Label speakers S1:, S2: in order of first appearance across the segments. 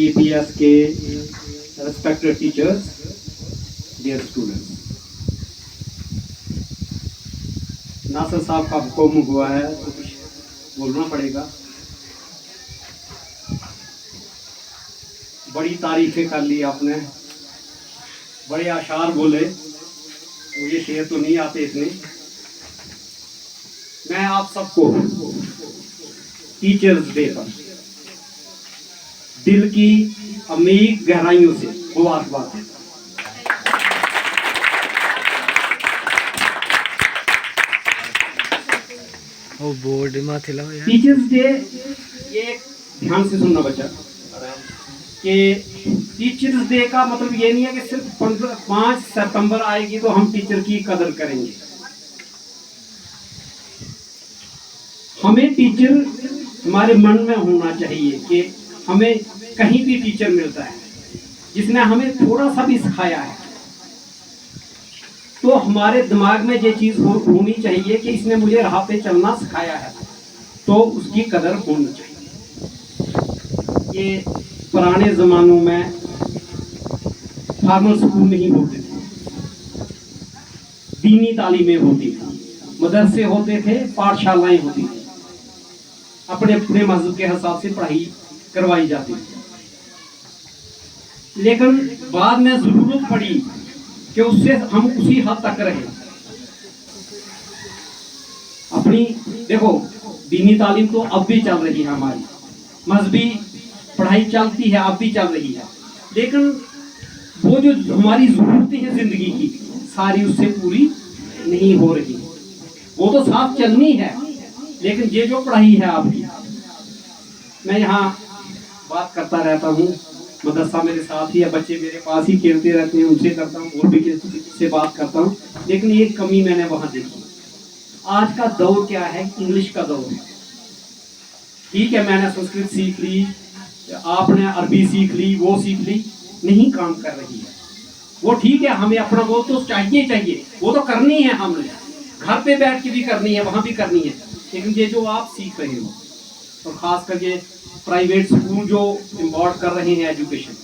S1: KPS के respected teachers, dear students. नासर साहब का हुक्म हुआ है तो कुछ बोलना पड़ेगा। बड़ी तारीफें कर ली आपने, बड़े आशार बोले, मुझे शेर तो नहीं आते इतने। मैं आप सबको टीचर्स डे पर दिल की अमीर गहराइयों से मुबारकबाद है।
S2: वो बोर्ड माथे लाओ यार।
S1: टीचर्स डे, ये ध्यान से सुनना बच्चा, कि टीचर्स डे का मतलब ये नहीं है कि सिर्फ 5 सितंबर आएगी तो हम टीचर की कदर करेंगे। हमें टीचर हमारे मन में होना चाहिए कि हमें कहीं भी टीचर मिलता है जिसने हमें थोड़ा सा भी सिखाया है, तो हमारे दिमाग में ये चीज होनी चाहिए कि इसने मुझे राह पे चलना सिखाया है, तो उसकी कदर होनी चाहिए। ये पुराने जमानों में फॉर्मल स्कूल नहीं होते थे, दीनी तालीमें होती थी, मदरसे होते थे, पाठशालाएं होती थी, अपने अपने मजहब के हिसाब से पढ़ाई करवाई जाती थी। लेकिन बाद में जरूरत पड़ी कि उससे हम उसी हद तक रहे। अपनी देखो, दीनी तालीम तो अब भी चल रही है, हमारी मजहबी पढ़ाई चलती है, अब भी चल रही है, लेकिन वो जो हमारी जरूरतें हैं जिंदगी की, सारी उससे पूरी नहीं हो रही। वो तो साथ चलनी है, लेकिन ये जो पढ़ाई है आपकी, मैं यहाँ बात करता रहता हूँ, मदरसा मेरे साथ ही है, बच्चे मेरे पास ही खेलते रहते हैं, उनसे करता हूँ, और भी किसी से बात करता हूँ, लेकिन एक कमी मैंने वहां देखी। आज का दौर क्या है? इंग्लिश का दौर है। ठीक है, मैंने संस्कृत सीख ली, आपने अरबी सीख ली, वो सीख ली, नहीं काम कर रही है वो। ठीक है, हमें अपना वो तो चाहिए, वो तो करनी है, हमने घर पे बैठ के भी करनी है, वहां भी करनी है, लेकिन ये जो आप सीख रहे हो, और खास करके प्राइवेट स्कूल जो इम्पोर्ट कर रहे हैं एजुकेशन,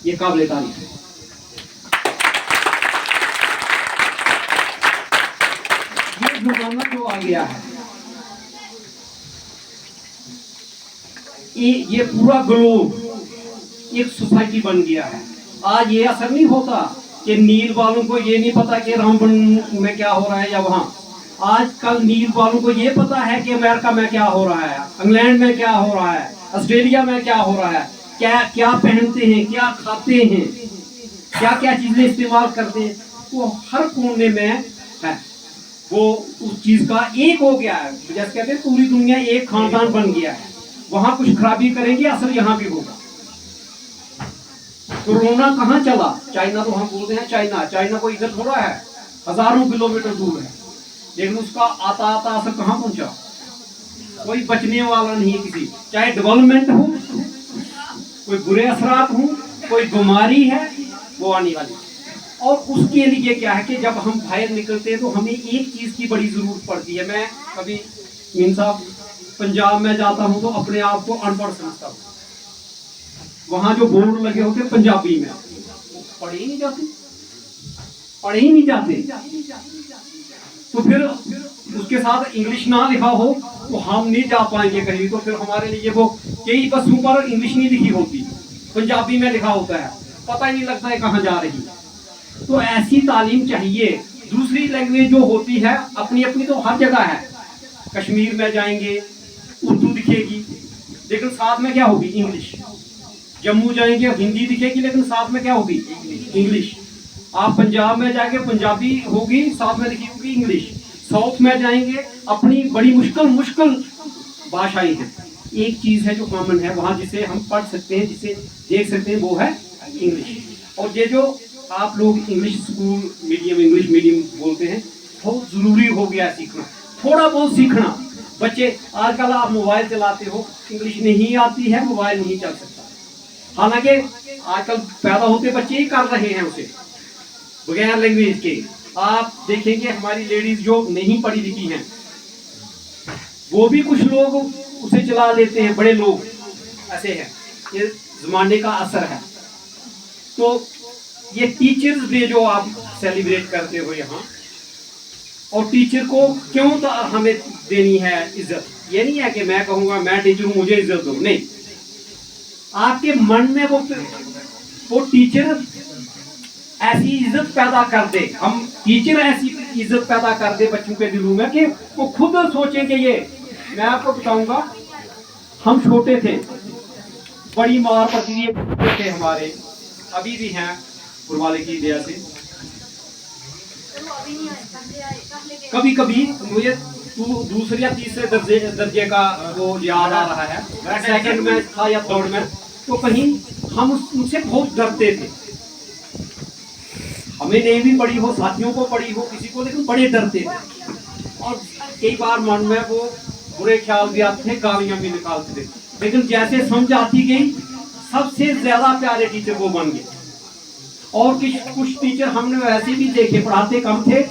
S1: ये काबिल तारीफ है। ये जमाना जो आ गया है, ये पूरा ग्लोब एक सोसाइटी बन गया है। आज ये असर नहीं होता कि नील वालों को ये नहीं पता कि रामबन में क्या हो रहा है, या वहां आजकल नील वालों को ये पता है कि अमेरिका में क्या हो रहा है, इंग्लैंड में क्या हो रहा है, ऑस्ट्रेलिया में क्या हो रहा है, क्या क्या पहनते हैं, क्या खाते हैं, क्या क्या चीजें इस्तेमाल करते हैं, वो हर कोने में है। वो उस चीज का एक हो गया है, जैसे कहते हैं पूरी दुनिया एक खानदान बन गया है। वहां कुछ खराबी करेंगे, असर यहाँ भी होगा। कोरोना कहाँ चला? चाइना, तो हम बोलते हैं चाइना कोई इधर थोड़ा है, हजारों किलोमीटर दूर है, लेकिन उसका आता आता असर कहाँ पहुंचा? कोई बचने वाला नहीं है किसी, चाहे डेवलपमेंट हो, कोई बुरे असरात हो, कोई बीमारी है, वो आने वाली। और उसके लिए क्या है कि जब हम बाहर निकलते हैं तो हमें एक चीज की बड़ी जरूरत पड़ती है। मैं कभी मीन साहब पंजाब में जाता हूँ तो अपने आप को अनपढ़ समझता हूँ। वहां जो बोर्ड लगे होते पंजाबी में, पढ़े ही नहीं जाते, तो फिर उसके साथ इंग्लिश ना लिखा हो तो हम नहीं जा पाएंगे कहीं। तो फिर हमारे लिए वो कई बसों पर इंग्लिश नहीं लिखी होती, पंजाबी में लिखा होता है, पता ही नहीं लगता है कहाँ जा रही। तो ऐसी तालीम चाहिए। दूसरी लैंग्वेज जो होती है अपनी अपनी तो हर जगह है। कश्मीर में जाएंगे उर्दू दिखेगी, लेकिन साथ में क्या होगी? इंग्लिश। जम्मू जाएंगे हिंदी दिखेगी, लेकिन साथ में क्या होगी? इंग्लिश। आप पंजाब में जाएंगे पंजाबी होगी, साथ में लिखी होगी इंग्लिश। साउथ में जाएंगे अपनी बड़ी मुश्किल भाषाएं हैं। एक चीज है जो कॉमन है वहां, जिसे हम पढ़ सकते हैं, जिसे देख सकते हैं, वो है इंग्लिश। और ये जो आप लोग English school medium, English medium बोलते हैं, बहुत जरूरी हो गया सीखना, थोड़ा बहुत सीखना। बच्चे आजकल आप मोबाइल चलाते हो, इंग्लिश नहीं आती है, मोबाइल नहीं चल सकता। हालांकि आजकल पैदा होते बच्चे ही कर रहे हैं उसे बगैर लैंग्वेज के। आप देखेंगे हमारी लेडीज जो नहीं पढ़ी लिखी हैं, वो भी कुछ लोग उसे चला लेते हैं, बड़े लोग ऐसे हैं। ये जमाने का असर है। तो ये टीचर्स डे जो आप सेलिब्रेट करते हो यहाँ, और टीचर को क्यों तो हमें देनी है इज्जत। ये नहीं है कि मैं कहूँगा मैं टीचर हूँ मुझे इज्जत दो, नहीं। आपके मन में वो टीचर ऐसी इज्जत पैदा कर दे, हम टीचर ऐसी इज्जत पैदा कर दे बच्चों के दिलों में कि वो खुद सोचें कि ये, मैं आपको बताऊंगा, हम छोटे थे, बड़ी मार पड़ती थे हमारे, अभी भी हैं पुरवाले की दया से। कभी कभी मुझे दूसरे या तीसरे दर्जे का वो याद आ रहा है, सेकंड में था या थर्ड में, तो कहीं हम उनसे बहुत डरते थे। हमें नहीं भी पड़ी हो, साथियों को पड़ी हो, किसी को, लेकिन बड़े डरते थे। और कई बार मन में वो बुरे ख्याल भी आते थे, गालियां भी निकालते थे। लेकिन जैसे समझ आती गई, सबसे ज्यादा प्यारे टीचर वो बन गए। और कुछ टीचर हमने वैसे भी देखे, पढ़ाते कम थे,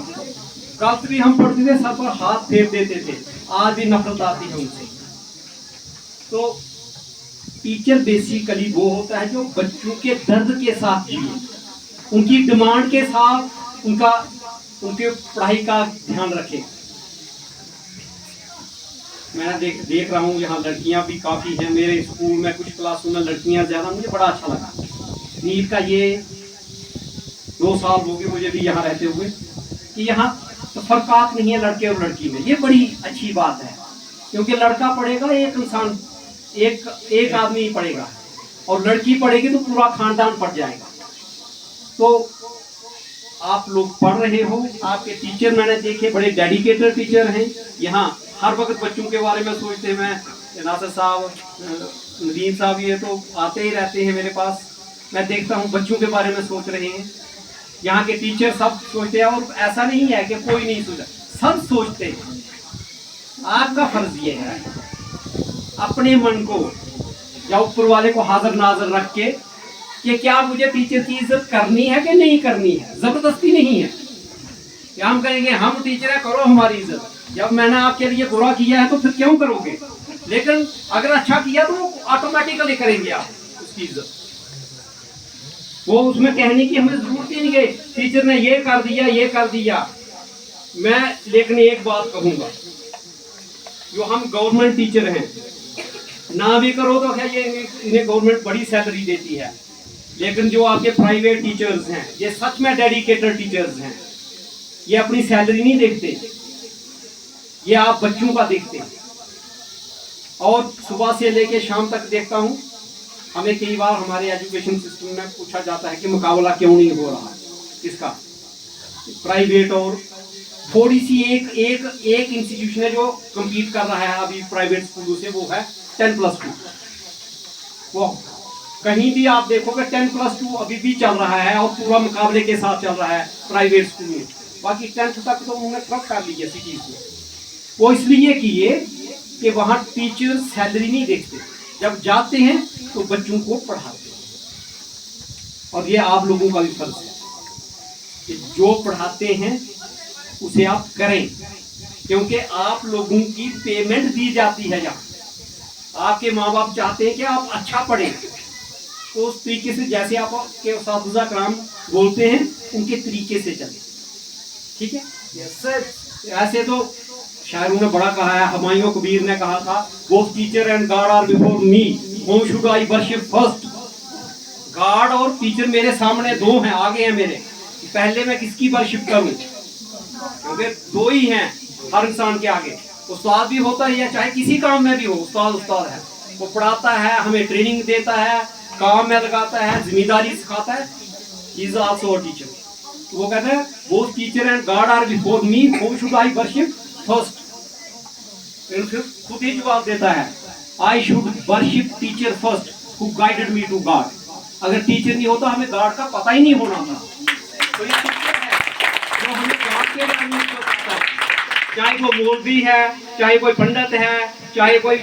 S1: गलत भी हम पढ़ते थे, सब पर हाथ फेर देते थे, आज भी नफरत आती है उनसे। तो टीचर बेसिकली वो होता है जो बच्चों के दर्द के साथ जिए, उनकी डिमांड के साथ उनके पढ़ाई का ध्यान रखे। मैं देख रहा हूँ यहाँ लड़कियां भी काफी हैं, मेरे स्कूल में कुछ क्लासों में लड़कियां ज्यादा, मुझे बड़ा अच्छा लगा। नीट का ये 2 साल हो गए मुझे भी यहाँ रहते हुए, कि यहाँ तो फर्कात नहीं है लड़के और लड़की में, ये बड़ी अच्छी बात है। क्योंकि लड़का पढ़ेगा एक इंसान, एक आदमी ही पढ़ेगा, और लड़की पढ़ेगी तो पूरा खानदान पढ़ जाएगा। तो आप लोग पढ़ रहे हो, आपके टीचर मैंने देखे बड़े डेडिकेटेड टीचर हैं। यहाँ हर वक्त बच्चों के बारे में सोचते हैं। मैं नासिर साहब, नदीम साहब, ये तो आते ही रहते हैं मेरे पास, मैं देखता हूँ बच्चों के बारे में सोच रहे हैं। यहाँ के टीचर सब सोचते हैं, और ऐसा नहीं है कि कोई नहीं सोचता, सब सोचते हैं। आपका फर्ज ये है अपने मन को या ऊपर वाले को हाजिर नाजर रख के कि क्या मुझे टीचर की इज्जत करनी है कि नहीं करनी है। जबरदस्ती नहीं है कि हम कहेंगे हम टीचर है करो हमारी इज्जत, जब मैंने आपके लिए बुरा किया है तो फिर क्यों करोगे। लेकिन अगर अच्छा किया तो ऑटोमेटिकली करेंगे आप उसकी इज्जत। वो उसमें कहने की हमें जरूरत ही नहीं है टीचर ने ये कर दिया ये कर दिया। मैं लेकिन एक बात कहूंगा, जो हम गवर्नमेंट टीचर हैं, ना भी करो तो क्या ये इन्हें गवर्नमेंट बड़ी सैलरी देती है, लेकिन जो आपके प्राइवेट टीचर्स हैं, ये सच में डेडिकेटेड टीचर्स हैं, ये अपनी सैलरी नहीं देखते, ये आप बच्चों का देखते हैं। और सुबह से लेके शाम तक देखता हूँ, हमें कई बार हमारे एजुकेशन सिस्टम में पूछा जाता है कि मुकाबला क्यों नहीं हो रहा, इसका प्राइवेट और थोड़ी सी एक इंस्टीट्यूशन है जो compete कर रहा है अभी प्राइवेट स्कूलों से, वो है 10+2। वो कहीं भी आप देखोगे 10+2 अभी भी चल रहा है और पूरा मुकाबले के साथ चल रहा है प्राइवेट स्कूल में। बाकी 10th तक तो उन्होंने क्रॉप कर लिया सिटीज में। वो इसलिए किए कि वहाँ टीचर सैलरी नहीं देखते, जब जाते हैं तो बच्चों को पढ़ाते हैं। और ये आप लोगों का भी फर्ज है कि जो पढ़ाते हैं उसे आप करें, क्योंकि आप लोगों की पेमेंट दी जाती है। यहाँ आपके माँ बाप चाहते हैं कि आप अच्छा पढ़ें, तो उस तरीके से जैसे आप के उस्ताद कराम बोलते हैं उनके तरीके से चलें, ठीक है। Yes sir. ऐसे तो शायरों ने बड़ा कहा है, हुमायूं कबीर ने कहा था, both teacher and God are before me, whom should I worship first. God और टीचर मेरे सामने दो हैं, आगे हैं मेरे, पहले मैं किसकी वर्शिप करूं, क्योंकि दो ही हैं हर इंसान के आगे। उस्ताद भी होता है, चाहे किसी काम में भी हो, उस्ताद उस्ताद है, वो पढ़ाता है, हमें ट्रेनिंग देता है, काम में लगाता है, जिम्मेदारी सिखाता है। He is also a teacher. वो कहते हैं both teacher and God are before me, whom should I worship first. फिर खुद ही जवाब देता है, I should worship teacher first who guided me to God. अगर टीचर नहीं होता हमें गॉड का पता ही नहीं होना था। तो ये टीचर है जो हमें गॉड के बारे में बताता है, चाहे वो मौलवी है, चाहे कोई पंडित है, चाहे कोई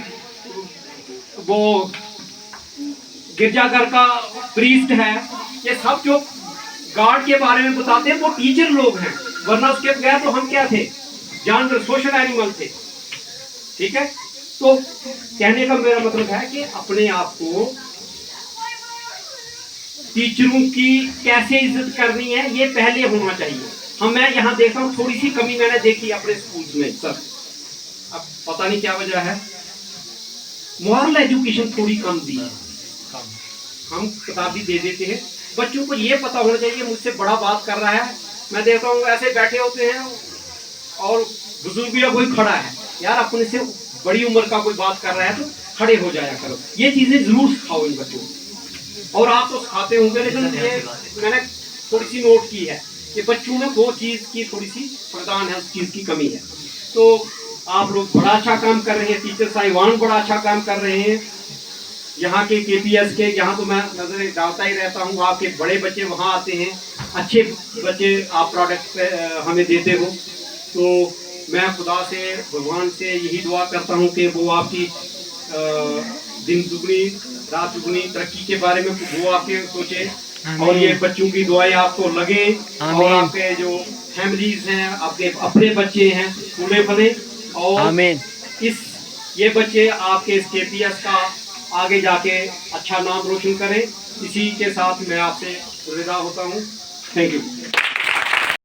S1: वो गिरजाघर का प्रीस्ट है, ये सब जो गॉड के बारे में बताते हैं वो टीचर लोग हैं। वरना उसके बगैर तो हम क्या थे, जानवर, सोशल एनिमल थे, ठीक है। तो कहने का मेरा मतलब है कि अपने आप को टीचरों की कैसे इज्जत करनी है ये पहले होना चाहिए। हम मैं यहाँ देखता हूँ थोड़ी सी कमी मैंने देखी अपने स्कूल्स में सर, अब पता नहीं क्या वजह है, मॉरल एजुकेशन थोड़ी कम दी है। हम किताबी दे देते हैं, बच्चों को ये पता होना चाहिए मुझसे बड़ा बात कर रहा है, मैं देखता हूँ ऐसे बैठे होते हैं और बुजुर्ग या कोई खड़ा है, यार अपने से बड़ी उम्र का कोई बात कर रहा है तो खड़े हो जाया करो। ये चीजें जरूर सिखाओ इन बच्चों को, और आप तो सिखाते होंगे, लेकिन ये मैंने थोड़ी सी नोट की है कि बच्चों में वो चीज की थोड़ी सी प्रदान है, उस चीज की कमी है। तो आप लोग बड़ा अच्छा काम कर रहे हैं, टीचर साहिबान बड़ा अच्छा काम कर रहे हैं यहाँ के KPS के। यहाँ तो मैं नजर डालता ही रहता हूँ, आपके बड़े बच्चे वहाँ आते हैं, अच्छे बच्चे आप प्रोडक्ट हमें देते हो। तो मैं खुदा से भगवान से यही दुआ करता हूँ कि वो आपकी दिन दुगनी रात दुगनी तरक्की के बारे में वो आपके सोचे, और ये बच्चों की दुआएं आपको लगे, और आपके जो फैमिलीज हैं, आपके अपने बच्चे हैं, फूले फले, और इस ये बच्चे आपके इस KPS का आगे जाके अच्छा नाम रोशन करें। इसी के साथ मैं आपसे विदा होता हूँ। Thank you.